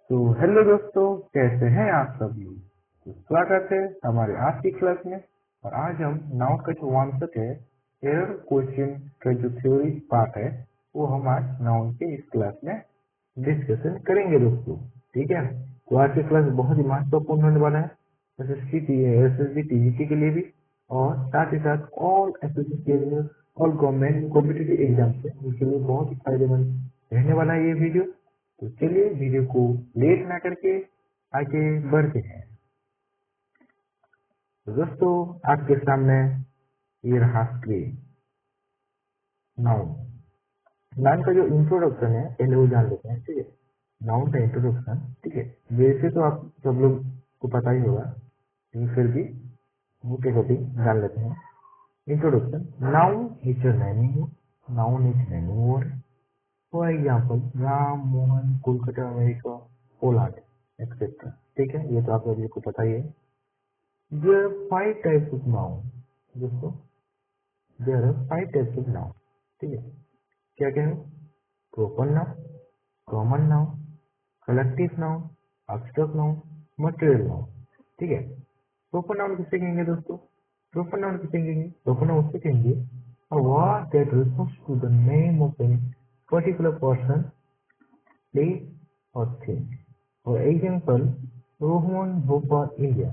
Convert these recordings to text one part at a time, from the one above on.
तो हेलो दोस्तों, कैसे हैं आप सब लोग। तो स्वागत है हमारे आज की क्लास में। और आज हम नाउन का जो आंसर है, एरर क्वेश्चन का जो थ्योरी पार्ट है, वो हम आज नाउन के इस क्लास में डिस्कशन करेंगे दोस्तों। ठीक है, तो आज की क्लास बहुत ही महत्वपूर्ण होने वाला है एसएससी टीजीटी के लिए भी, और साथ ही साथ ऑल एसएससी के लिए, ऑल गवर्नमेंट कॉम्पिटिटिव एग्जाम से उनके लिए बहुत ही फायदेमंद रहने वाला है ये वीडियो। तो चलिए वीडियो को लेट ना करके आगे बढ़ते हैं। तो दोस्तों, आपके सामने ये रहा स्क्रीन। नाउन नाउन का जो इंट्रोडक्शन है पहले वो जान लेते हैं। ठीक है, नाउन का इंट्रोडक्शन। ठीक है, वैसे तो आप सब लोग को पता ही होगा, लेकिन फिर भी मुख्य टॉपिक जान लेते हैं। Introduction. Noun is a naming, noun is naming word. For example, Ram, Mohan, Kolkata, America, Poland, etcetera. ठीक है, ये तो आप सभी को पता ही है। There are 5 types of noun दोस्तों, there are 5 types of noun. ठीक है, क्या क्या है? Proper noun, common noun, collective noun, abstract noun, material noun. ठीक है, प्रोपर नाउन किसे कहेंगे दोस्तों? प्रोपर नाउन किसे कहेंगे? प्रोपर नाउन उससे कहेंगे a word that refers to the name of a particular person, place or thing. For example, Rohan Bhopal, India.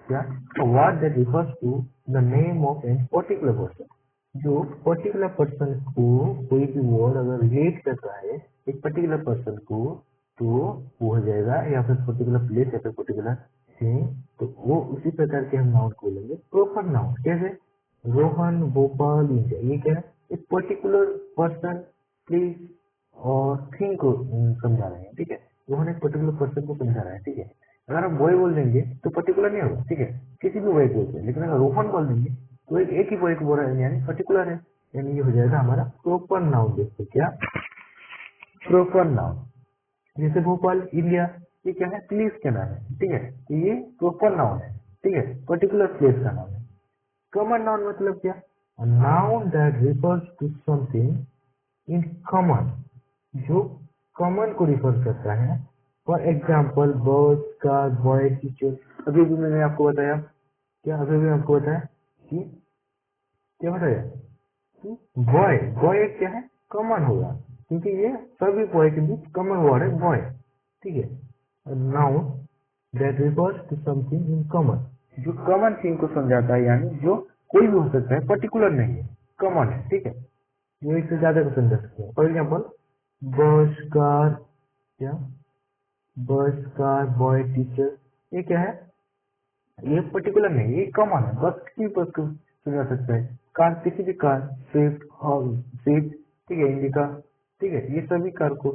क्या? A word that refers to the name of a particular person. जो particular person को कोई भी word अगर relate करता है एक particular person को, तो वो हो जाएगा, या फिर पर्टिकुलर प्लेस या फिर पर्टिकुलर थिंग, तो वो उसी प्रकार के हम नाउन को बोलेंगे प्रॉपर नाउन। कैसे? रोहन भोपाल इंडिया, ये क्या है? एक पर्टिकुलर पर्सन, प्लेस और थिंग को समझा रहे हैं। ठीक है, रोहन एक पर्टिकुलर पर्सन को समझा रहा है। ठीक है, अगर आप बॉय बोल देंगे तो पर्टिकुलर नहीं होगा। ठीक है, किसी भी बॉय बोलते हैं, लेकिन अगर रोहन बोल देंगे तो एक ही बॉय को बोल रहा है, यानी पर्टिकुलर है, यानी ये हो जाएगा हमारा प्रॉपर नाउन। दोस्तों, क्या? Proper noun. जैसे भोपाल इंडिया, ये क्या है? प्लेस का नाम है। ठीक है, तो ये प्रॉपर नाउन है। ठीक है, पर्टिकुलर प्लेस का नाम है। कॉमन नाउन मतलब क्या? Noun that refers to something in common, जो कॉमन को रिफर करता है। For example, bus, car, boy, teacher. अभी भी मैंने आपको बताया, क्या अभी भी आपको बताया कि क्या बताया कि बॉय, बॉय क्या है? कॉमन होगा, क्योंकि ये सभी बॉय के बीच कॉमन वर्ड है बॉय। ठीक है, noun that refers to something in common, जो कॉमन थिंग को समझाता है, यानी जो कोई भी हो सकता है, पर्टिकुलर नहीं है, कॉमन है। ठीक है, जो एक से ज्यादा को समझा सकते हैं। फॉर एग्जाम्पल, बस, कार, क्या? बस, कार, बॉय, टीचर, ये क्या है? ये पर्टिकुलर नहीं, ये कॉमन है, बस किसी भी बस को समझा सकता है। कार किसी भी कार, स्विफ्ट और स्विफ्ट, ठीक है, इंडिका, ठीक है, ये सभी कार को।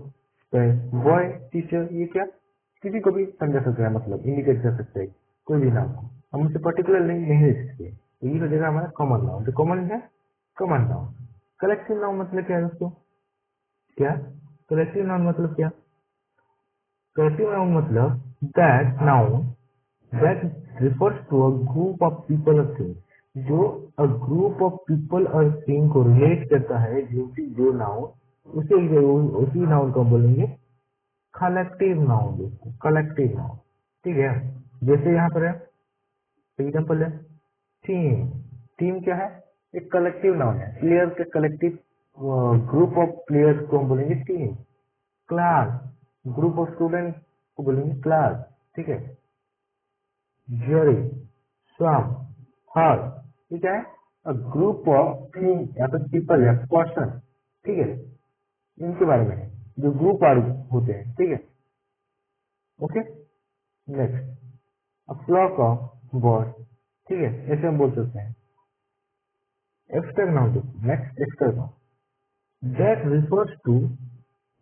बॉय, टीचर, ये क्या? किसी को भी समझा सकता है, मतलब इंडिकेट कर सकता है कोई भी नाम को। हम उसे पर्टिकुलर नहीं ले सकते, तो ये हो जाएगा हमारा कॉमन नाउन। जो कॉमन है, कॉमन नाउन। कलेक्टिव नाउन मतलब क्या है दोस्तों? क्या? कलेक्टिव नाउन मतलब क्या? कलेक्टिव नाउन मतलब that noun that refers to a group of people or things, जो a group of people और thing को relate करता है, जो नाउन उसी नाउन को बोलेंगे कलेक्टिव नाउन। दोस्तों, कलेक्टिव नाउन। ठीक है, जैसे यहाँ पर है एग्जाम्पल है टीम। टीम क्या है? एक कलेक्टिव नाउन है, प्लेयर के कलेक्टिव ग्रुप ऑफ प्लेयर्स को हम बोलेंगे team. Class, group of student को बोलेंगे क्लास। ठीक है, jury, some, her, ठीक है, अ ग्रुप ऑफ थिंग या फिर पीपल या पर्सन। ठीक है, इनके बारे में है, जो ग्रुप आर होते हैं। ठीक है, okay. Next, a flock of bird. ठीक है, ऐसे हम बोल सकते हैं। External noun. Next, external noun that refers to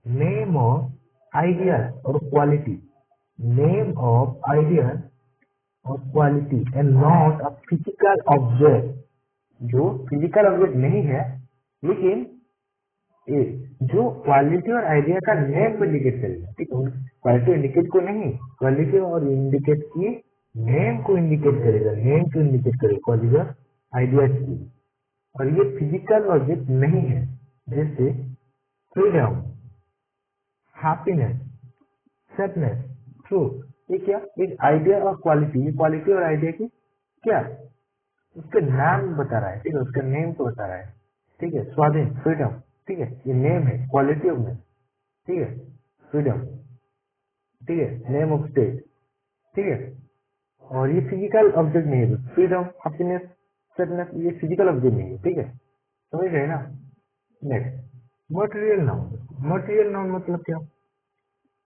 name of ideas और क्वालिटी, नेम ऑफ आइडियाज और quality and not a physical object, जो फिजिकल ऑब्जेक्ट नहीं है, लेकिन ए, जो क्वालिटी और आइडिया का नेम को इंडिकेट करेगा। ठीक है, क्वालिटी इंडिकेट को नहीं, क्वालिटी और इंडिकेट की नेम को इंडिकेट करेगा, नेम को इंडिकेट करेगा क्वालिटी और आइडिया की, और ये फिजिकल ऑब्जेक्ट नहीं है। जैसे फ्रीडम, हैप्पीनेस, सैडनेस, ट्रू। ये क्या, एक आइडिया और क्वालिटी, ये क्वालिटी और आइडिया की क्या, उसका नाम बता रहा है, ठीक है, उसका नेम को बता रहा है, ठीक है, स्वाधीन, फ्रीडम, ठीक है, ये नेम है, क्वालिटी ऑफ नेम, ठीक है, फ्रीडम, ठीक है, नेम ऑफ स्टेट, ठीक है। और ये फिजिकल ऑब्जेक्ट नहीं है, फ्रीडम, हैप्पीनेस, सैडनेस, ये फिजिकल ऑब्जेक्ट नहीं है, ठीक है, समझ गए ना। Next, material noun. Material noun मतलब क्या,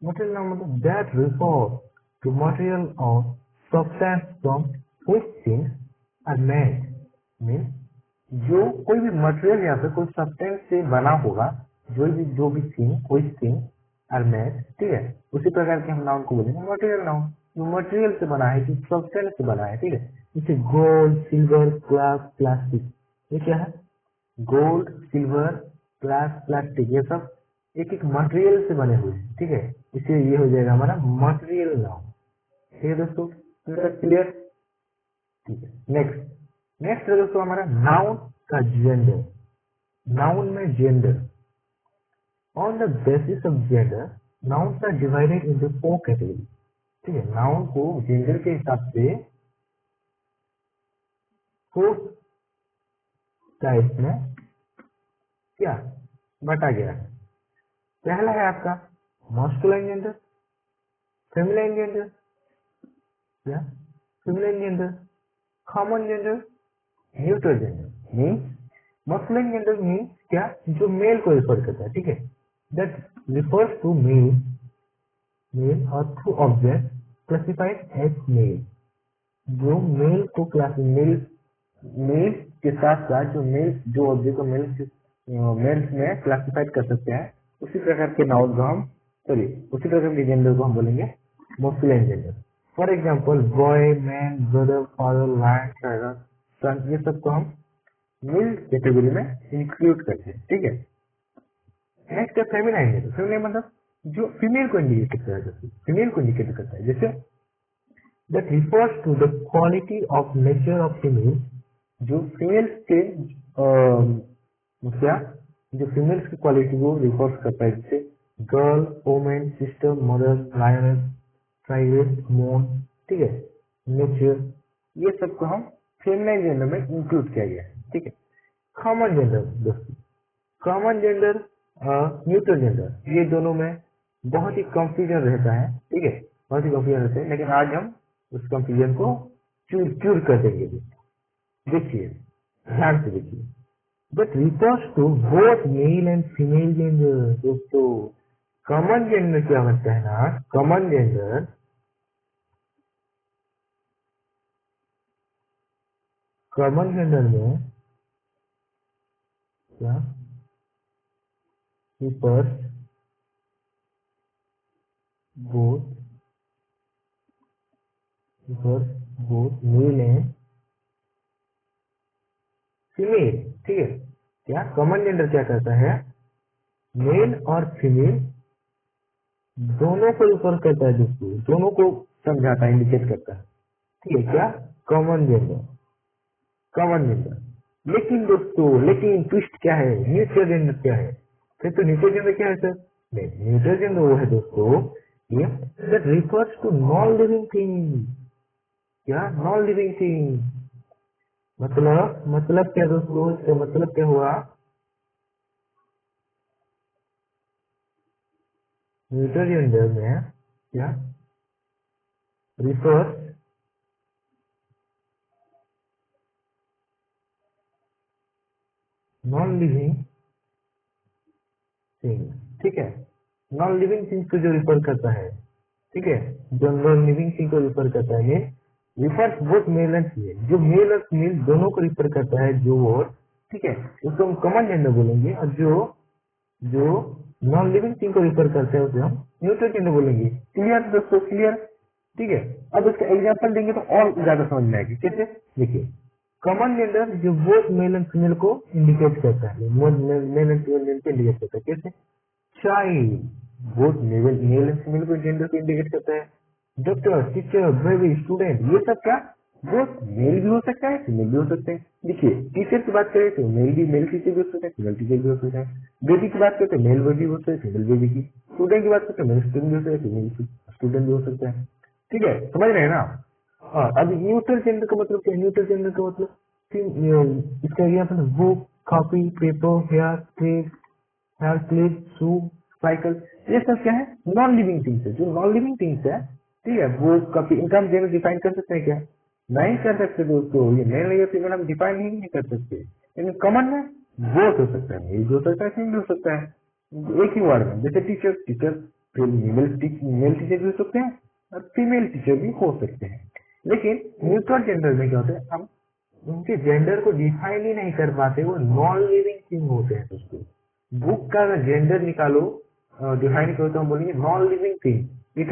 मटेरियल नाउन मतलब दैट रिफर टू मटेरियल और substance from which things are made, mean जो कोई भी मटेरियल या फिर कोई सब्सटेंस से बना होगा, जो भी थिंग, कोई थिंग आर मेड, ठीक है, उसी प्रकार के हम नाउन को बोलेंगे मटेरियल नाउन। जो मटेरियल से बना है, जो सब्सटेंस से बना है, ठीक है, जैसे गोल्ड, सिल्वर, ग्लास, प्लास्टिक, ये क्या है, गोल्ड, सिल्वर, ग्लास, प्लास्टिक, ये सब एक एक मटेरियल से बने हुए हैं, ठीक है, इसलिए ये हो जाएगा हमारा मटेरियल नाउन। ठीक है दोस्तों, क्लियर, ठीक है। नेक्स्ट, नेक्स्ट है दोस्तों हमारा नाउन का जेंडर। नाउन में gender, on the basis of gender nouns are divided into 4 category, ठीक है, नाउन को जेंडर के हिसाब से 4 टाइप में क्या बांटा गया है। पहला है आपका मस्कुलाइन जेंडर, फेमिनाइन जेंडर, क्या feminine gender, common gender, neutral gender. Means masculine gender means क्या, जो मेल को रिफर करता है, ठीक है, that refers to male, male और to object classified as male, जो मेल को क्लास मेल के साथ साथ जो ऑब्जेक्ट को मेल्स में क्लासिफाइड कर सकते हैं, उसी प्रकार के नाउन को हम उसी प्रकार के जेंडर को हम बोलेंगे masculine gender. For example boy, man, brother, father, lion, tiger, son, ये सब को हम मेल कैटेगरी में इंक्लूड करते हैं, ठीक है। नेक्स्ट है फेमिनाइन जेंडर। फेमिनाइन मतलब जो फीमेल को इंडिकेट करता है, फीमेल को इंडिकेट करता है, जैसे that refers to the quality of nature of female, जो फीमेल्स के क्या, जो फीमेल्स की क्वालिटी को रिफर्स करता है, जैसे girl, women, sister, mother, lioness, tigress, मोन, ठीक है, नेचर, ये सब को हम फेमिनाइन जेंडर में इंक्लूड किया गया है, ठीक है। कॉमन जेंडर दोस्तों, कॉमन जेंडर, न्यूट्रल जेंडर, ये दोनों में बहुत ही कंफ्यूजन रहता है, ठीक है, बहुत ही कंफ्यूजन रहता है, लेकिन आज हम उस कंफ्यूजन को क्यूर कर देंगे। देखिए, ध्यान से देखिए, but refers to both male and female gender. दोस्तों कॉमन जेंडर क्या होता है ना, कॉमन जेंडर, कॉमन जेंडर में क्या refers both male and female, ठीक है। क्या कॉमन जेंडर क्या करता है, मेल और फीमेल दोनों को रिफर करता है दोस्तों, दोनों को समझाता है, इंडिकेट करता है, ठीक है, क्या कॉमन जेंडर, कॉमन जेंडर। लेकिन दोस्तों, लेकिन ट्विस्ट क्या है, न्यूट्रल जेंडर क्या है, फिर तो न्यूट्रल जेंडर क्या है सर, नहीं, न्यूट्रल जेंडर वो है दोस्तों ये that refers to non living thing, क्या नॉन लिविंग थिंग, मतलब क्या दोस्तों, इसका मतलब क्या हुआ, न्यूट्रल जेंडर में क्या रिफर्स नॉन लिविंग थिंग, ठीक है, नॉन लिविंग थिंग को जो रिफर करता है, ठीक है, जो नॉन लिविंग थिंग को रिफर करता है, refers both male and female, जो मेल और फीमेल दोनों को रिफर करता है, जो और, ठीक है, उसको हम कॉमन जेंडर बोलेंगे, और जो नॉन लिविंग थिंग को रिफर करते हैं उसे हम न्यूट्रल जेंडर बोलेंगे। क्लियर दोस्तों, क्लियर, ठीक है। अब इसका एग्जांपल देंगे तो और ज्यादा समझ में आएगी, कैसे, देखिए, कॉमन जेंडर जो बोथ मेल एंड फीमेल को इंडिकेट करता है, मेल एंड फीमेल को इंडिकेट करता है, कैसे, child, both male and female को जेंडर को इंडिकेट करता है, डॉक्टर, टीचर, बेबी, स्टूडेंट, ये सब क्या बोथ मेल भी हो सकता है, फीमेल भी हो सकते हैं। देखिए, टीचर की बात करें तो मेल टीचर भी हो सकता है, फीमेल टीचर भी हो सकता है। बेबी की बात करें तो मेल बेबी हो सकता है, फीमेल बेबी की। स्टूडेंट की बात करें तो मेल स्टूडेंट भी हो सकता है, फीमेल स्टूडेंट भी हो सकता है। ठीक है, समझ रहे हैं ना। हाँ, अब न्यूट्रल जेंडर का मतलब क्या है? न्यूट्रल जेंडर का मतलब इसका example book, copy, paper, hair clip, shoe, cycle, ये सब क्या है? नॉन लिविंग थिंग्स है। जो नॉन लिविंग थिंग्स है, ठीक है, वो कॉपी, इनका हम जेंडर डिफाइन कर सकते हैं क्या? नहीं कर सकते दोस्तों। ये मेल या फीमेल हम डिफाइन ही नहीं कर सकते। लेकिन कॉमन में बोथ हो सकता है, मेल भी हो सकता है, फीमेल हो सकता है, एक ही वर्ड में। जैसे टीचर, मेल टीचर भी हो सकते हैं और फीमेल टीचर भी हो सकते हैं। लेकिन न्यूट्रल जेंडर में क्या होता है? हम उनके जेंडर को डिफाइन ही नहीं कर पाते, वो नॉन लिविंग थिंग होते हैं दोस्तों। बुक का अगर जेंडर निकालो, डिफाइन करो, तो हम बोलेंगे non living thing, it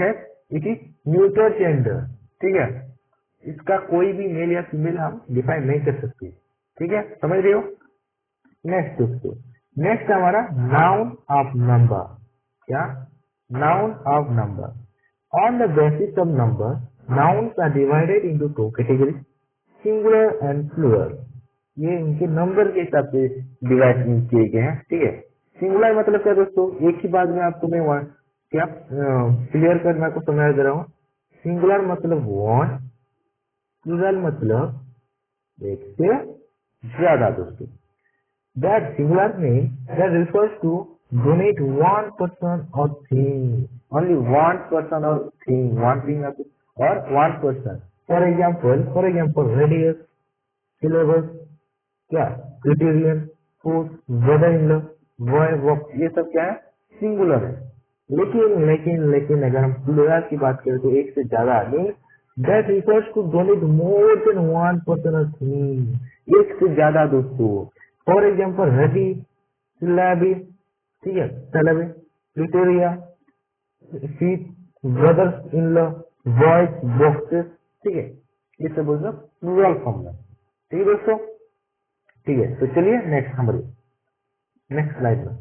is neutral gender. ठीक है, इसका कोई भी मेल या फीमेल हम डिफाइन नहीं कर सकते। ठीक है, समझ रहे हो। नेक्स्ट दोस्तों, नेक्स्ट हमारा नाउन ऑफ नंबर। क्या? Noun of number. On the basis of number, nouns are divided into two categories, singular and plural। ये इनके नंबर के हिसाब से डिवाइड किए गए हैं। ठीक है, सिंगुलर मतलब क्या दोस्तों? एक ही बात में आपको मैं क्या क्लियर करना को समझा दे रहा हूँ। सिंगुलर मतलब वन, प्लूरल मतलब एक से ज्यादा दोस्तों। That singular name that refers to donate one person or thing, only one person or thing, one thing or one person। For example, radius, syllabus, क्या, criterion, food, brother-in-law, boy, work, ये सब क्या है? सिंगुलर है। लेकिन अगर हम plural की बात करें तो एक से ज्यादा आदमी, that refers to donate more than one person or thing, एक से ज्यादा दोस्तों। फॉर एग्जाम्पल रेडी, सिलेबी, ठीक है, syllable, criteria, seat, brothers in law, voice, boxes, ठीक है, ये सब बोलते हैं प्लूरल फॉर्म में। ठीक है दोस्तों, ठीक है, तो चलिए नेक्स्ट हमारे नेक्स्ट स्लाइड में।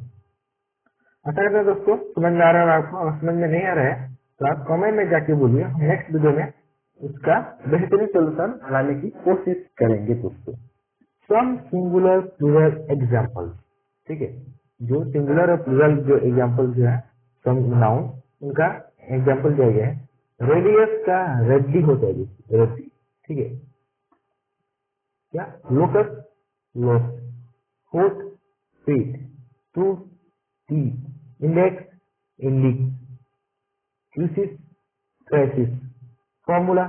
अच्छा लगता है दोस्तों, समझ में आ रहा है आपको? अगर समझ में नहीं आ रहा है तो आप कमेंट में जाके बोलिए, नेक्स्ट वीडियो में उसका बेहतरीन सोल्यूशन लाने की कोशिश करेंगे दोस्तों। सम सिंगुलर प्लूरल एग्जाम्पल, ठीक है, जो सिंगुलर और प्लूरल जो एग्जाम्पल जो है सम नाउन, उनका एग्जाम्पल दिया गया है। रेडियस का रेडी होता है, रेडी, ठीक है, क्या, locus, loci, foot, feet, tooth, teeth, index, indices, crisis, crises, formula,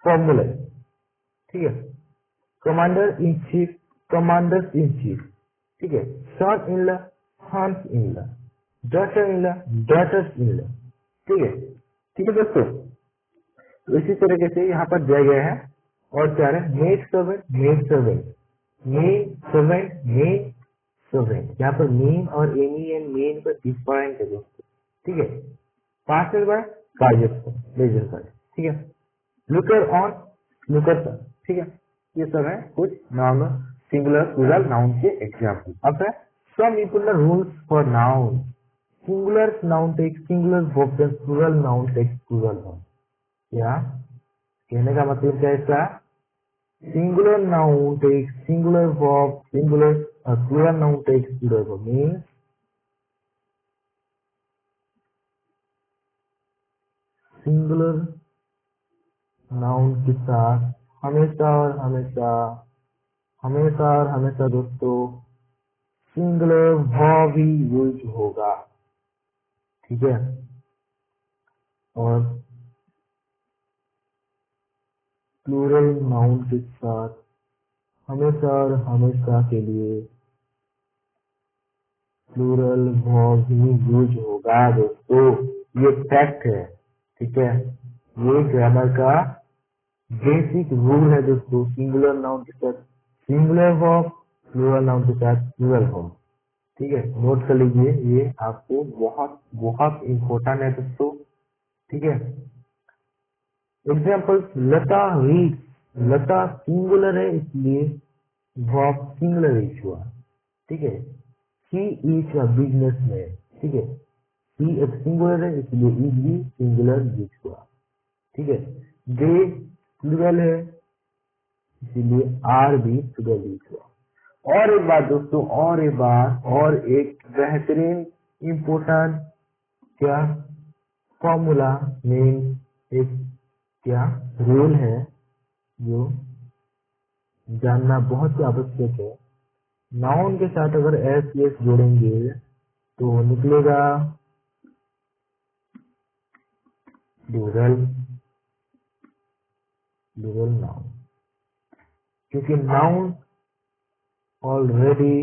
formula, ठीक है, commander in chief, commanders in chief, ठीक है, son in law, sons in law, daughter in law, daughters in law, ठीक है दोस्तों। तो इसी तरीके से यहाँ पर दिया गया है। और क्या है? Maid servant, maid servant, main servant, main servant. यहाँ पर मेन और एनी एंड मेन पर डिफरेंट है दोस्तों। ठीक है, पास्टर बाय कार्य लेजर कार्य, ठीक है, लुकर ऑन, लुकर पर, ठीक है, ये सब है कुछ नाउन, सिंगुलर प्लूरल नाउन के एग्जाम्पल। अब है some important rules for noun. Singular noun takes singular verb, plural noun takes plural verb. क्या कहने का मतलब क्या है इसका? Singular noun takes singular verb, singular plural noun takes plural verb means singular noun के साथ हमेशा और हमेशा दोस्तों सिंगुलर वर्ब ही यूज होगा। ठीक है, और प्लूरल नाउन के साथ हमेशा और हमेशा के लिए प्लूरल वर्ब ही यूज होगा दोस्तों। ये फैक्ट है। ठीक है, ये ग्रामर का बेसिक रूल है दोस्तों। सिंगुलर नाउन के साथ सिंगुलर वर्ब, प्लूरल नाउन के साथ प्लूरल वर्ब। ठीक है, नोट कर लीजिए, ये आपको बहुत बहुत इम्पोर्टेंट है दोस्तों। ठीक है, एग्जाम्पल, लता रीड्स, लता सिंगुलर है इसलिए वर्ब सिंगुलर यूज हुआ। ठीक है, she is a business man, ठीक है, शी एक सिंगुलर है इसलिए इज भी सिंगुलर यूज हुआ। ठीक है, दे प्लूरल है इसीलिए आर भी प्लूरल यूज हुआ। और एक बात दोस्तों, और एक बेहतरीन इम्पोर्टेंट क्या फॉर्मूला मीन्स एक क्या रूल है जो जानना बहुत ही आवश्यक है। नाउन के साथ अगर एस एस जोड़ेंगे तो निकलेगा प्लूरल, प्लूरल नाउन, क्योंकि नाउन ऑलरेडी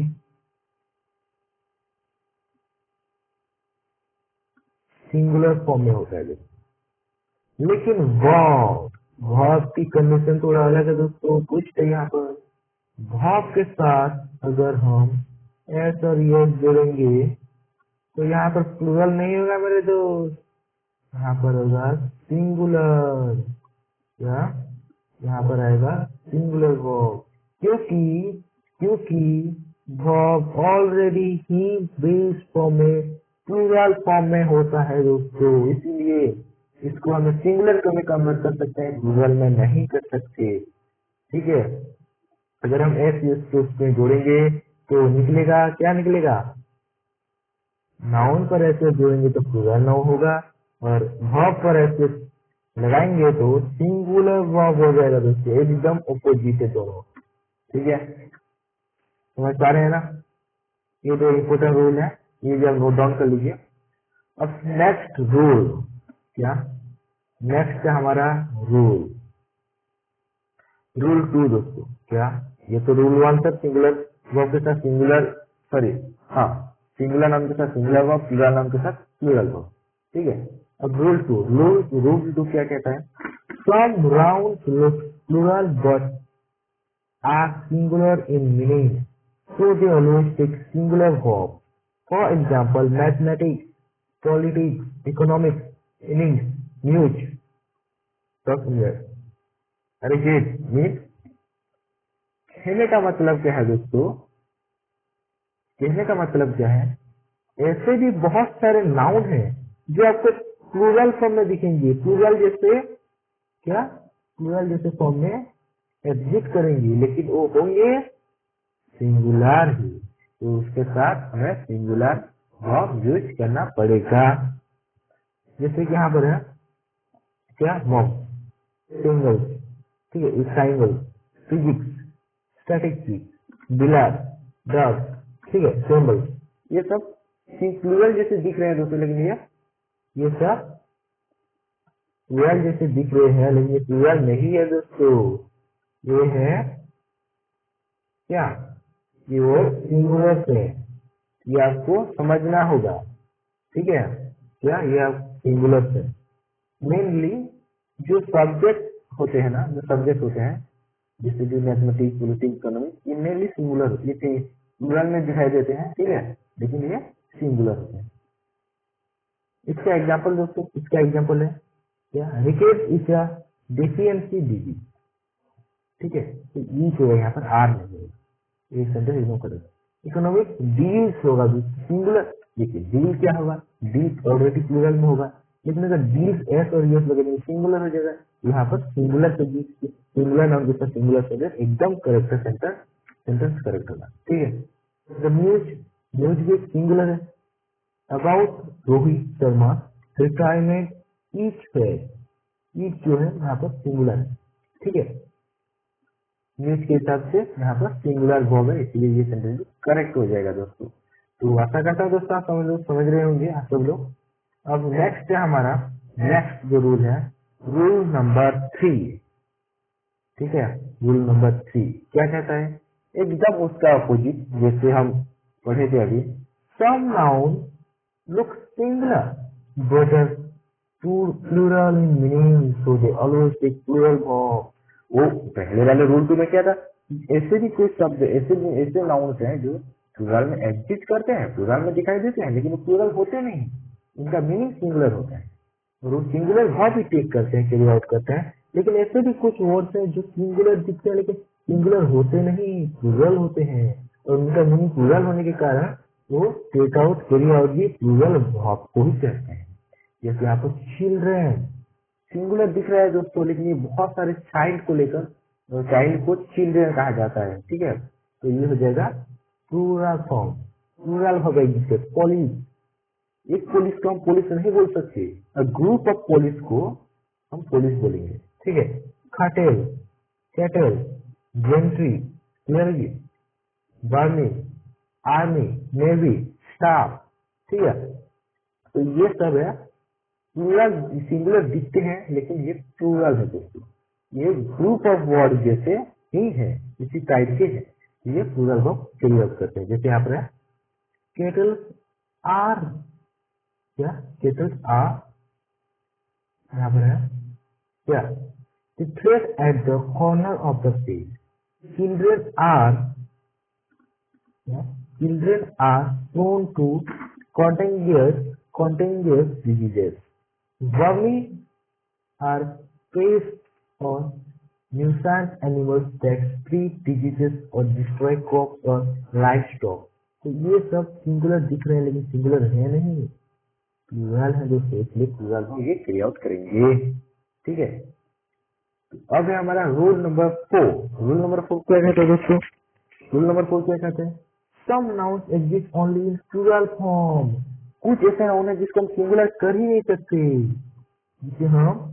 सिंगुलर फॉर्म में होता है। लेकिन वर्ब, वर्ब की कंडीशन थोड़ा अलग है दोस्तों। कुछ तो यहाँ पर वर्ब के साथ अगर हम एस और यस जोड़ेंगे तो यहाँ पर प्लूरल नहीं होगा मेरे दोस्त, यहाँ पर होगा सिंगुलर। क्या यहाँ पर आएगा सिंगुलर वर्ब, क्योंकि क्योंकि वर्ब ऑलरेडी ही बेस फॉर्म में प्लूरल फॉर्म में होता है दोस्तों, इसलिए इसको हमें सिंगुलर में कन्वर्ट कर सकते हैं, प्लूरल में नहीं कर सकते। ठीक है, अगर हम एस को उसमें जोड़ेंगे तो निकलेगा, क्या निकलेगा, नाउन पर ऐसे जोड़ेंगे तो प्लूरल नाउन होगा, और वर्ब पर ऐसे लगाएंगे तो सिंगुलर वर्ब हो जाएगा दोस्तों, एकदम अपोजिट है दोनों। ठीक है, समझ पा रहे हैं ना। ये दो इम्पोर्टेंट रूल है, ये जब नोट डाउन कर लीजिए। अब नेक्स्ट रूल, क्या नेक्स्ट है हमारा रूल, रूल 2 दोस्तों। क्या ये तो रूल 1 था, सिंगुलर वर्ब के साथ सिंगुलर, सॉरी हाँ, सिंगुलर नाम के साथ सिंगुलर वर्ब, प्लूरल नाम के साथ प्लूरल वर्ब। ठीक है, अब रूल 2, रूल 2 क्या कहता है, सम राउंड look plural but are singular in meaning, so they always take singular verb. For example, mathematics, politics, economics, innings, news, software. अरे ये मीन कहने का मतलब क्या है दोस्तों, कहने का मतलब क्या है, ऐसे भी बहुत सारे नाउन हैं जो आपको प्लूरल फॉर्म में दिखेंगे, प्लूरल जैसे क्या, प्लूरल जैसे फॉर्म में एग्जिस्ट करेंगे, लेकिन वो होंगे सिंगुलर ही, तो उसके साथ हमें सिंगुलर वर्ब यूज करना पड़ेगा। जैसे कि यहाँ पर है क्या, मॉम, सिंगल, ठीक है, ट्राइंगल, फिजिक्स, स्टैटिस्टिक्स, बिलार, डॉग, ठीक है, सिंबल, ये सब प्लूरल जैसे दिख रहे हैं दोस्तों, लेकिन ये सब प्लूरल जैसे दिख रहे हैं, लेकिन ये प्लूरल नहीं है दोस्तों, ये है क्या, ये वो सिंगुलर से, ये आपको समझना होगा। ठीक है, क्या ये आप सिंगुलर से मेनली जो सब्जेक्ट होते हैं ना, जो सब्जेक्ट होते हैं जैसे कि मैथमेटिक्स, पॉलिटिक्स, इकोनॉमिक्स, ये मेनली सिंगुलर, ये प्लूरल में दिखाई देते हैं। ठीक है, लेकिन ये सिंगुलर होते हैं। इसका एग्जाम्पल दोस्तों, इसका एग्जाम्पल है क्या, रिकेट इज अ डेफिशिएंसी डिजीज। ठीक है, तो ई होगा यहाँ पर, आर नहीं होगा, एक सेंटेंस इग्नोर करेगा। इकोनॉमिक डील्स होगा सिंगुलर, देखिए डील क्या होगा, डील ऑलरेडी प्लूरल में होगा, लेकिन अगर डील्स एस और यस लगेंगे सिंगुलर हो जाएगा। यहाँ पर सिंगुलर से सिंगुलर नाउन के साथ सिंगुलर सब्जेक्ट एकदम करेक्ट है, सेंटेंस करेक्ट होगा। ठीक है, द न्यूज, न्यूज भी सिंगुलर है। About Rohit Sharma retirement, each है, ईच जो है यहाँ पर सिंगुलर है। ठीक है, न्यूज के हिसाब से यहाँ पर सिंगुलर वर्ब है, इसलिए ये सेंटेंस करेक्ट हो जाएगा दोस्तों। तो आशा करता हूँ दोस्तों आप समझ रहे होंगे आप सब लोग। अब नेक्स्ट है हमारा, नेक्स्ट जो रूल है, रूल नंबर 3। ठीक है, रूल नंबर 3 क्या कहता है, एकदम उसका अपोजिट जैसे हम पढ़े थे अभी, some noun look singular but plural in meaning, so they always take plural verb. वो पहले वाले रूल 2 में क्या था, ऐसे भी कुछ शब्द, ऐसे नाउन्स हैं जो प्लूरल में एग्जिस्ट करते हैं, प्लूरल में दिखाई देते हैं, लेकिन वो प्लूरल होते नहीं, इनका मीनिंग सिंगुलर होता है, और वो सिंगुलर वर्ब भी टेक करते हैं, कैरी आउट करते हैं। लेकिन ऐसे भी कुछ वर्ड्स हैं जो सिंगुलर दिखते हैं लेकिन सिंगुलर होते नहीं, प्लूरल होते हैं, और उनका मीनिंग प्लूरल होने के कारण वो टेक आउट, कैरी आउट भी प्लूरल वर्ब को ही कहते हैं। जैसे यहाँ पर चिल्ड्रेन सिंगुलर दिख रहा है दोस्तों, लेकिन ये बहुत सारे चाइल्ड को लेकर, चाइल्ड को चिल्ड्रेन कहा जाता है। ठीक है, तो ये हो जाएगा प्लूरल फॉर्म, प्लूरल हो गई जिससे, पॉलिस, एक पुलिस को हम पुलिस नहीं बोल सकते, ग्रुप ऑफ पुलिस को हम पुलिस बोलेंगे, ठीक है। खाटेल, कैटल, जेंट्री, क्लर्जी, बर्मी, आर्मी, नेवी, स्टाफ, ठीक है। तो ये सब है प्लूरल, सिंगुलर दिखते हैं लेकिन ये प्लूरल है दोस्तों। ये ग्रुप ऑफ वर्ड जैसे ही है, इसी टाइप के है, ये प्लूरल वर्ब कैरी आउट करते हैं। जैसे यहाँ पर है केटल्स आर, क्या केटल्स आर, यहाँ पर है क्या the thread at the corner of the page, children are, children are prone to contagious diseases. Vermin are pests or nuisance animals that spread diseases or destroy crops or livestock. तो ये सब singular दिख रहे हैं लेकिन singular है नहीं, plural है दोस्तों, इसलिए प्लूरल में ये कैरी आउट करेंगे, ठीक है। अब है हमारा रूल नंबर 4। रूल नंबर 4 क्या कहते हैं दोस्तों? रूल नंबर 4 क्या कहते हैं? Some nouns exist only in plural form. कुछ ऐसे नाउन है जिसको हम सिंगुलर कर ही नहीं सकते, जिसे हम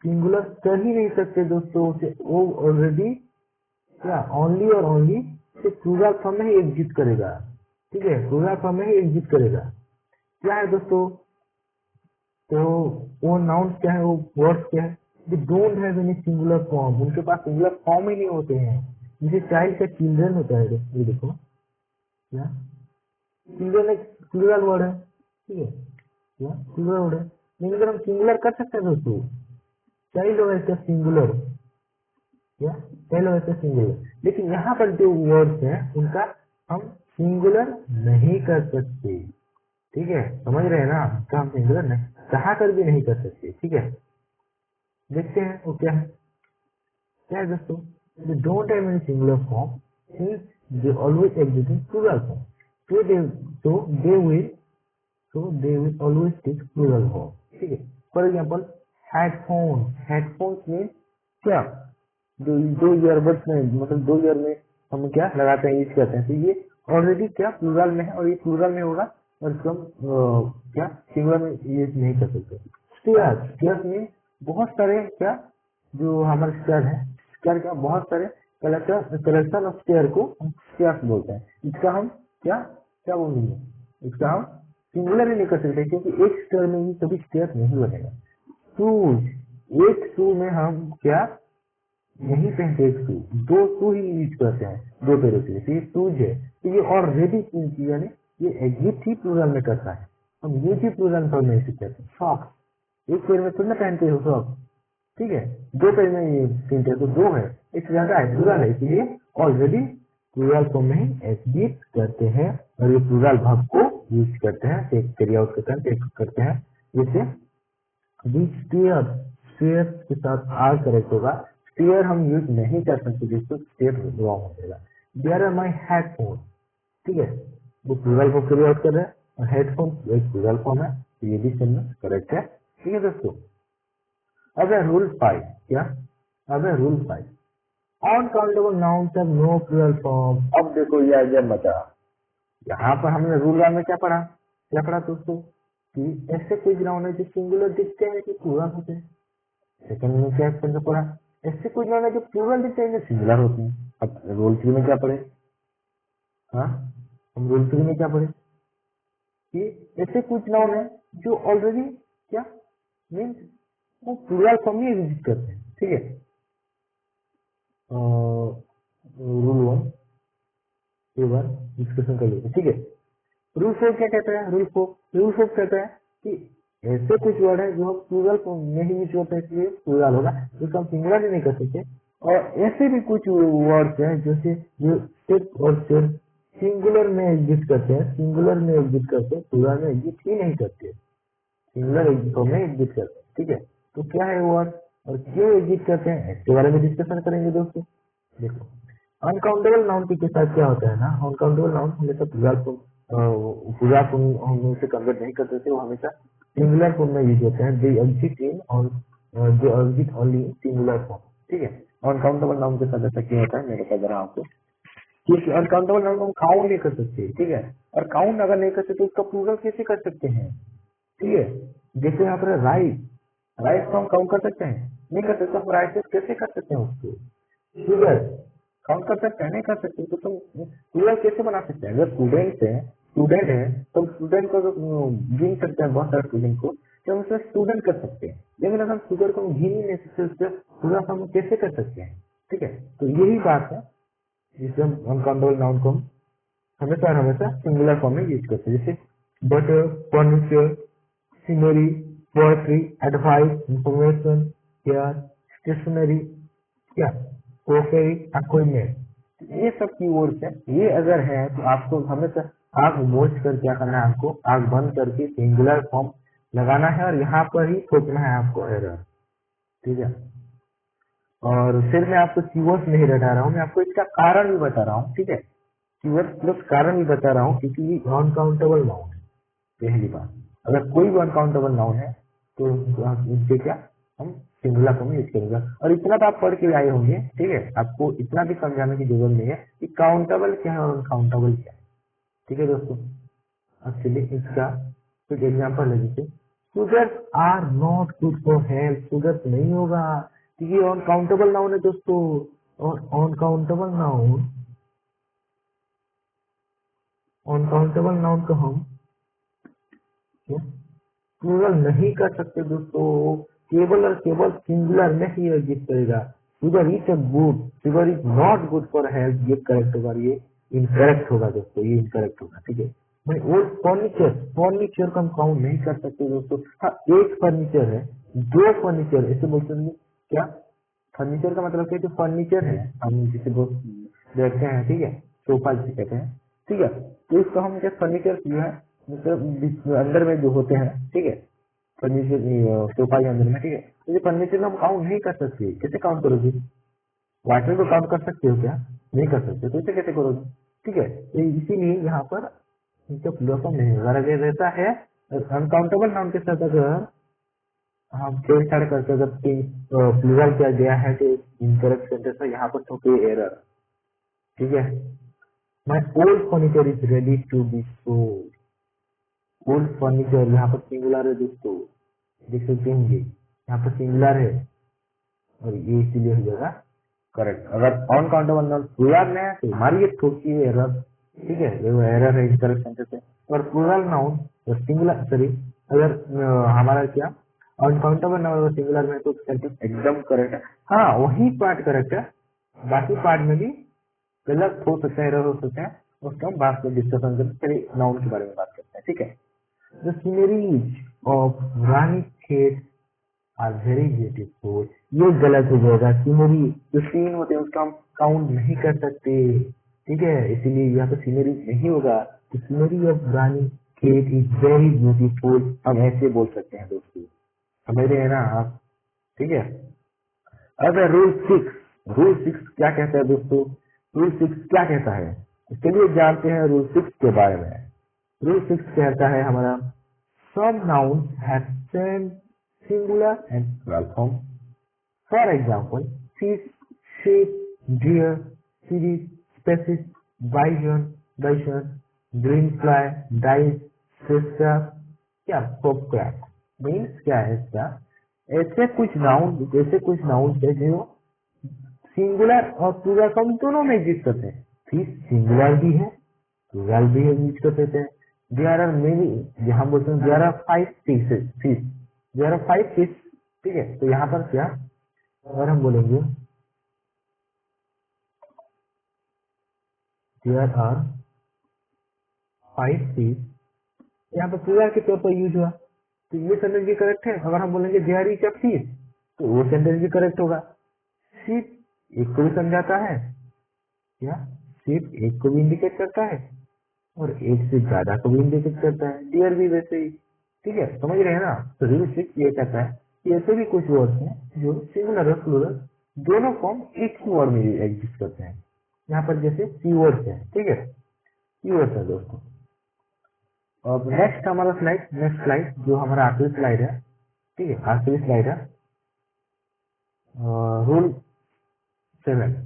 सिंगुलर कर ही नहीं सकते दोस्तों, वो ऑलरेडी क्या ओनली और ओनली प्लूरल फॉर्म में ही एग्जिस्ट करेगा, ठीक है, प्लूरल फॉर्म में ही एग्जिस्ट करेगा। क्या है दोस्तों? तो वो नाउन क्या है, वो वर्ड्स क्या है? They don't have any singular form, उनके पास सिंगुलर फॉर्म ही नहीं होते हैं। जैसे चाइल्ड का चिल्ड्रन होता है, ये देखो क्या चिल्ड्रन एक प्लूरल वर्ड है, ठीक है, क्या प्लूरल वर्ड है, लेकिन अगर हम सिंगुलर कर सकते हैं दोस्तों, चाइल्ड हो इसका सिंगुलर, क्या चाइल्ड हो इसका सिंगुलर, लेकिन यहाँ पर जो वर्ड्स हैं उनका हम सिंगुलर नहीं कर सकते, ठीक है, समझ रहे हैं ना, इसका हम सिंगुलर नहीं चाह कर भी नहीं कर सकते, ठीक है। देखते हैं वो क्या है, क्या है दोस्तों? They don't have any singular form since they always exist in plural form. So they will always take plural form. ठीक है। For example, headphones. Headphones means क्या? दो ईयरबड्स में, मतलब 2 ईयर में हम क्या लगाते हैं, यूज करते हैं, तो ये ऑलरेडी क्या प्लूरल में है और ये प्लूरल में होगा और इसको हम क्या सिंगुलर में यूज नहीं कर सकते। स्टेयर्स, स्टेयर्स में बहुत सारे क्या जो हमारे स्टेयर है, स्टेयर का बहुत सारे कलेक्शन ऑफ स्टेयर को हम स्टेयर्स बोलते हैं। इसका हम क्या क्या बोलेंगे, इसका हम सिंगुलर ही नहीं कर सकते क्योंकि एक स्टेयर में ही कभी स्टेयर नहीं बनेगा। शूज, एक शू में हम क्या नहीं पहनते, एक शू, 2 शू ही यूज करते हैं 2 पैरों के लिए, तो ये शूज है, तो ये ऑलरेडी यानी ये एग्जिस्ट ही प्लूरल में करता है, हम ये भी प्लूरल पर नहीं सीखते। सॉक्स, एक पैर में थोड़ी ना पहनते हो सॉक्स, ठीक है, 2 पैर में ये पहनते हैं तो 2 है, एक ज्यादा है, प्लूरल है, इसलिए ऑलरेडी प्लूरल फॉर्म में ही एग्जिस्ट करते हैं और ये प्लूरल भाग को यूज करते हैं, कैरी आउट करते हैं। जैसे स्टेयर के साथ आर करेक्ट होगा, स्टेयर हम यूज नहीं कर सकते जिसको स्टेयर रॉन्ग हो जाएगा। देयर आर माई हेडफोन, ठीक है, वो प्लूरल को कैरी आउट कर रहे हैं और हेडफोन एक प्लूरल फॉर्म है, तो ये भी सुनना करेक्ट है, ठीक है दोस्तों। अब है रूल 5, क्या? अब है rule 5, uncountable nouns have no plural form. अब देखो ये जब बचा, यहाँ पर हमने रूल 1 में क्या पढ़ा दोस्तों कि ऐसे कुछ नाउन है जो सिंगुलर दिखते हैं कि प्लूरल होते हैं। सेकंड में क्या पढ़ा, ऐसे कुछ नाउन है जो प्लूरल दिखते हैं जो सिंगुलर होते हैं। अब रूल 3 में क्या पढ़े, हाँ हम रूल 3 में क्या पढ़े कि ऐसे कुछ नाउन है जो ऑलरेडी क्या मीन्स वो प्लूरल फॉर्म में एग्जिस्ट करते हैं, ठीक है। रूल 1 डिस्कशन कर लेते, ठीक है। रूल 4 क्या कहता है? रूल 4 कहता है कि ऐसे कुछ वर्ड है जो हम प्लूरल फॉर्म में ही यूज होते हैं, इसलिए प्लूरल होगा, जिसको हम सिंगुलर ही नहीं कर सकते। और ऐसे भी कुछ वर्ड्स हैं जैसे जो सिर्फ और सिर्फ सिंगुलर में एग्जिस्ट करते हैं, प्लूरल में एग्जिस्ट ही नहीं करते, सिंगुलर फॉर्म में एग्जिस्ट करते हैं, ठीक है। तो क्या है वर्ड और क्यों एग्जिस्ट करते हैं, इसके बारे में डिस्कशन करेंगे दोस्तों। देखो अनकाउंटेबल नाउन के साथ क्या होता है ना, अनकाउंटेबल नाउन हमेशा प्लूरल फॉर्म हम उसे कन्वर्ट नहीं करते थे, वो हमेशा सिंगुलर फॉर्म में यूज होते हैं। दे एग्जिस्ट इन और they exist only singular form, ठीक है। अनकाउंटेबल नाउन के साथ ऐसा क्या होता है मैं बता दे रहा हूँ आपको। क्योंकि अनकाउंटेबल नाउन को हम काउंट नहीं कर सकते, ठीक है, और काउंट अगर नहीं कर सकते तो उसका प्लूरल कैसे कर सकते हैं, ठीक है। जैसे यहाँ पर राइट, राइट को हम काउंट कर सकते हैं, नहीं कर सकते, हम राइट कैसे कर सकते हैं उसको, शुगर काउंट कर सकते हैं, नहीं कर सकते, तो तुम प्लूरल कैसे बना सकते हैं। अगर स्टूडेंट है तो स्टूडेंट को गिन सकते हैं, बहुत सारे स्टूडेंट को, तो हम उसे स्टूडेंट कर सकते हैं, लेकिन अगर हम शुगर को गिन ही नहीं सकते, उससे पूरा हम कैसे कर सकते हैं, ठीक है। तो यही बात है जिससे हम अनकाउंटेबल नाउन को हम हमेशा और हमेशा सिंगुलर फॉर्म में यूज करते हैं, जैसे butter, furniture, scenery, poetry, advice, information, care, stationery, क्या क्रोकरी, इक्विपमेंट, ये सब कीवर्ड्स है। ये अगर है तो आपको हमेशा आग मोच कर क्या करना है, आपको आग बंद करके सिंगुलर फॉर्म लगाना है और यहाँ पर ही ठोकना है आपको एरर, ठीक है। और फिर मैं आपको कीवर्ड्स नहीं रटा रहा हूँ, मैं आपको इसका कारण भी बता रहा हूँ, ठीक है। कीवर्ड प्लस कारण भी बता रहा हूँ क्योंकि ये अनकाउंटेबल नाउन है। पहली बात, अगर कोई भी अनकाउंटेबल नाउन है तो इससे क्या हम सिंगुलर फॉर्म यूज करेंगे। और इतना तो आप पढ़ के आए होंगे, ठीक है, आपको इतना भी समझाने की जरूरत नहीं है कि काउंटेबल क्या है और अनकाउंटेबल क्या है, ठीक है दोस्तों। अब चलिए इसका कुछ एग्जाम्पल है, जैसे sugars are not good for health, sugars नहीं होगा क्योंकि अनकाउंटेबल नाउन है दोस्तों। और अनकाउंटेबल नाउन को हम प्लूरल नहीं कर सकते दोस्तों, केवल और केवल सिंगुलर में ही एग्जिस्ट करेगा। Sugar is a good, sugar is not good for health, ये करेक्ट होगा, ये इनकरेक्ट होगा दोस्तों, ये इनकरेक्ट होगा, ठीक है। भाई वो फर्नीचर को हम काउंट नहीं कर सकते दोस्तों। हाँ, एक फर्नीचर है, दो फर्नीचर ऐसे बोलते हैं क्या, फर्नीचर का मतलब क्या, जो फर्नीचर है हम जिसे देखते हैं, ठीक है, सोफा जिसे कहते हैं, ठीक है, तो इसको हम क्या फर्नीचर किया है, मतलब अंदर में जो होते हैं, ठीक है, फर्नीचर सोफा के अंदर में, ठीक है। तो ये फर्नीचर हम काउंट नहीं कर सकते, कैसे काउंट करोगे, वाटर को काउंट कर सकते हो क्या, नहीं कर सकते, तो इसे कैसे करोगे, ठीक है। तो इसीलिए यहाँ पर इनका प्लूरल नहीं होगा। अगर रहता है अनकाउंटेबल नाउन के साथ अगर हम छेड़छाड़ करके अगर प्लूरल किया गया है तो इनकरेक्ट सेंटेंस है, यहाँ पर ठोके एरर, ठीक है। My old furniture is ready to be sold, old furniture यहाँ पर सिंगुलर है दोस्तों, देख सकते होंगे यहाँ पर सिंगुलर है और ये इसीलिए हो जाएगा करेक्ट। अगर अनकाउंटेबल नाउन प्लूरल में है तो मारिए ठोकिए एरर, ठीक है, ये एरर है इनकरेक्ट सेंटेंस है। और प्लूरल नाउन सिंगुलर, सॉरी, अगर हमारा क्या अनकाउंटेबल नाउन अगर सिंगुलर में है तो सेंटेंस एकदम करेक्ट है। हाँ, वही पार्ट करेक्ट है, बाकी पार्ट में भी गलत हो सकता है, एरर हो सकता है, उसका हम बाद में डिस्कशन करते हैं। चलिए नाउन के बारे में बात करते हैं, ठीक है। द सीनरीज ऑफ रानी खेत आर वेरी ब्यूटीफुल, ये गलत हो जाएगा। सीनरी जो सीन होते हैं उसका हम काउंट नहीं कर सकते, ठीक है, इसीलिए यहाँ पे सीनरी नहीं होगा। तो सीनरी ऑफ रानी खेत इज वेरी ब्यूटीफुल हम ऐसे बोल सकते हैं दोस्तों, समझ रहे हैं ना आप, ठीक है। अब रूल 6 क्या कहता है दोस्तों, रूल 6 क्या कहता है, चलिए जानते हैं रूल 6 के बारे में। रूल 6 कहता है हमारा some nouns have same singular and plural form. For example, fish, sheep, deer, series, species, bison, greenfly, dice, sister, क्या crab मीन्स क्या है इसका, ऐसे कुछ नाउन है जो सिंगुलर और प्लूरल फॉर्म दोनों में एग्जिस्ट करते हैं। फिश सिंगुलर भी है, प्लूरल भी एग्जिस्ट कर देते हैं। देयर आर मेनी, हम बोलते हैं there are 5 fish, there are 5 fish, ठीक है। तो यहाँ पर क्या, अगर हम बोलेंगे देयर आर 5 फिश, यहाँ पर प्लूरल के तौर पर यूज हुआ, तो ये सेंटेंस भी करेक्ट है। अगर हम बोलेंगे देयर इज अ फिश, तो वो सेंटेंस भी करेक्ट होगा। शिप एक को भी समझाता है, क्या शिप एक को भी इंडिकेट करता है और एक से ज्यादा को भी इंडिकेट करता है, डियर भी वैसे ही, ठीक है, समझ रहे हैं ना। तो रूल 6 ये कहता है कि ऐसे भी कुछ वर्ड्स हैं जो सिंगुलर और प्लूरल दोनों फॉर्म एक ही वर्ड में एग्जिस्ट करते हैं। यहाँ पर जैसे कीवर्ड्स है, ठीक है, कीवर्ड्स है दोस्तों। अब नेक्स्ट स्लाइड जो हमारा आखिरी स्लाइड है, ठीक है, आखिरी स्लाइड है रूल 7।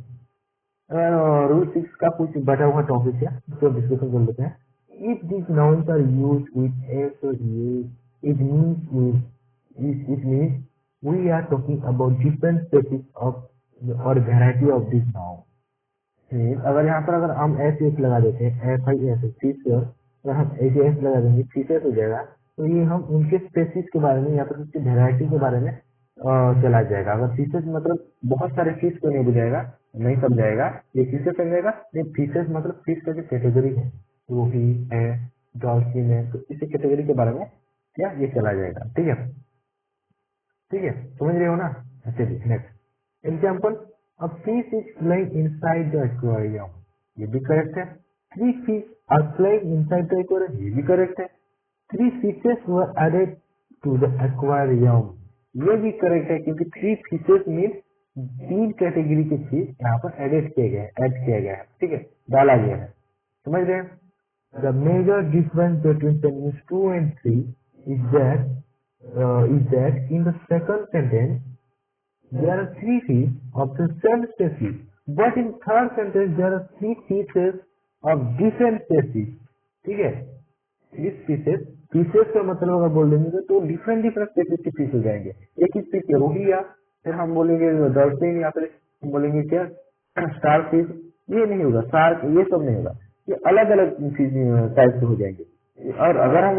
रूल 6 का कुछ बचा हुआ टॉपिक है, उसको डिस्कशन कर लेते हैं। If this nouns are use with S और ये, it means we are talking about different species of और वेराइटी ऑफ दिस नाउन। अगर यहाँ पर अगर हम एस एस लगा देते हैं, एफ आई एस फिशर, अगर हम एस एस लगा देंगे फिशर्स हो जाएगा, तो ये हम उनके स्पेसीज के बारे में या फिर उसकी वेराइटी के बारे में चला जाएगा। अगर फिशेस मतलब बहुत सारे फिश को नहीं बुझाएगा, नहीं समझाएगा, ये फिशेस समझेगा। ये फिशेस मतलब फिश का जो कैटेगरी है, रोही है, डॉल्फिन है, तो इसी कैटेगरी के बारे में क्या ये चला जाएगा। ठीक है, ठीक है, समझ रहे हो ना। चलिए next example, a fish is playing inside the aquarium, ये भी करेक्ट है। 3 fish are playing inside the aquarium, ये भी करेक्ट है। 3 fishes were added to the aquarium, ये भी करेक्ट है, क्योंकि 3 फिशेस मीन 3 कैटेगरी के फिश यहाँ पर ऐड किया गया है। ठीक है, डाला गया है, समझ रहे हैं। The major difference between sentences 2 and 3 is that in the second sentence there are 3 fish of the same species, but in third sentence there are 3 fishes of different species. ठीक है, इस फिशेस का मतलब अगर बोल देंगे तो डिफरेंट स्पेसीज के फिश हो जाएंगे। एक ही फिश रोही, या फिर हम बोलेंगे डॉल्फिन, या फिर हम बोलेंगे क्या स्टार फिश, ये नहीं होगा, शार्क, ये सब नहीं होगा, ये अलग अलग टाइप से हो जाएंगे। और अगर हम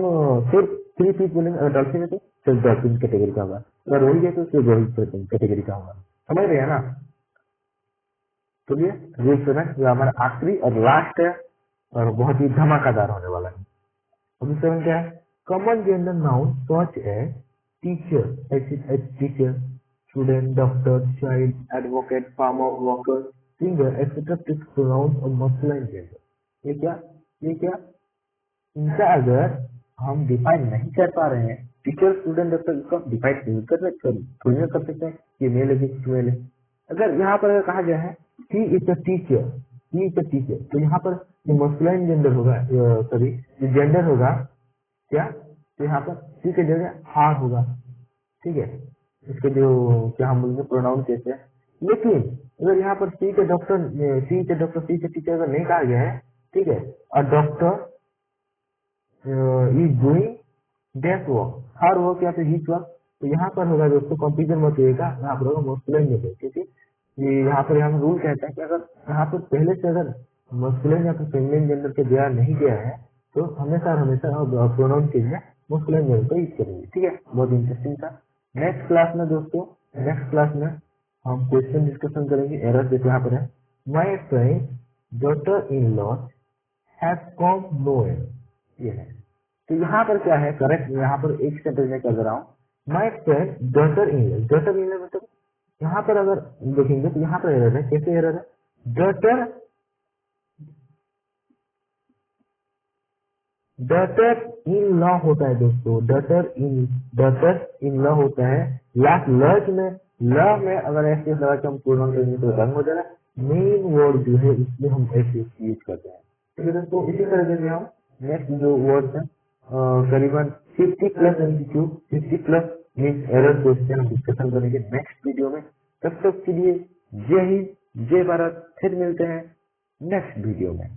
सिर्फ 3 फिश बोलेंगे डॉल्फिन है तो सिर्फ डॉल्फिन कैटेगरी का होगा, अगर रोही है तो सिर्फ रोही कैटेगरी का होगा। समझ रहे हैं ना। तो ये रूल 7 जो हमारा आखिरी और लास्ट है और बहुत ही धमाकेदार होने वाला है। अभी 7 क्या है, common gender noun such as teacher, teacher, student, doctor, child, advocate, farmer, worker, singer etcetera text pronouns और मस्कुलाइन जेंडर। ये क्या इनका अगर हम डिफाइन नहीं कर पा रहे हैं, टीचर, स्टूडेंट, डॉक्टर, इसको डिफाइन नहीं कर सकते हैं कि मेल है कि फीमेल है। अगर यहाँ पर कहा गया है ही इज अ टीचर, तो यहाँ पर जो मस्कुलाइन जेंडर होगा, सॉरी जो जेंडर होगा क्या, तो यहाँ पर सी के जगह हार होगा। ठीक है, इसके जो क्या हम बोलेंगे प्रोनाउन कैसे है। लेकिन अगर यहाँ पर सी के डॉक्टर, सी के टीचर अगर नहीं कहा गया है, ठीक है, और doctor is doing that work, her work या फिर हिज वर्क, तो यहाँ पर होगा दोस्तों, कंफ्यूजन मत होगा, यहाँ पर होगा मस्कुलाइन जेंडर। क्योंकि ये यहाँ पर रूल कहता है कि अगर यहाँ पर पहले से अगर मस्कुलाइन या फिर फेमिनिन जेंडर के दिया नहीं गया है, तो हमेशा प्रोनाउन के लिए मस्कुलाइन जेंडर को यूज करेंगे। ठीक है, बहुत इंटरेस्टिंग था। नेक्स्ट क्लास में दोस्तों, हम क्वेश्चन डिस्कशन करेंगे। एरर जैसे यहाँ पर है, my friend daughter in law has come nowhere, ये है। तो यहाँ पर क्या है करेक्ट, यहाँ पर एक सेंटेंस में कर रहा हूँ, my friend daughter in law मतलब यहाँ पर अगर देखेंगे तो यहाँ पर एरर है। कैसे एरर है, डॉटर इन लॉ होता है दोस्तों, डॉटर इन लॉ होता है। लास्ट ल में अगर ऐसे लगा के हम प्रोनाउन करेंगे तो रंग हो जाएगा। मेन वर्ड जो है इसमें हम ऐसे यूज करते हैं। ठीक है दोस्तों, इसी तरह से हम नेक्स्ट जो वर्ड है करीबन 50+ MCQ, 50+ मीन्स एरर क्वेश्चन हम डिस्कशन करेंगे नेक्स्ट वीडियो में। तब तक के लिए जय हिंद, जय भारत, फिर मिलते हैं नेक्स्ट वीडियो में।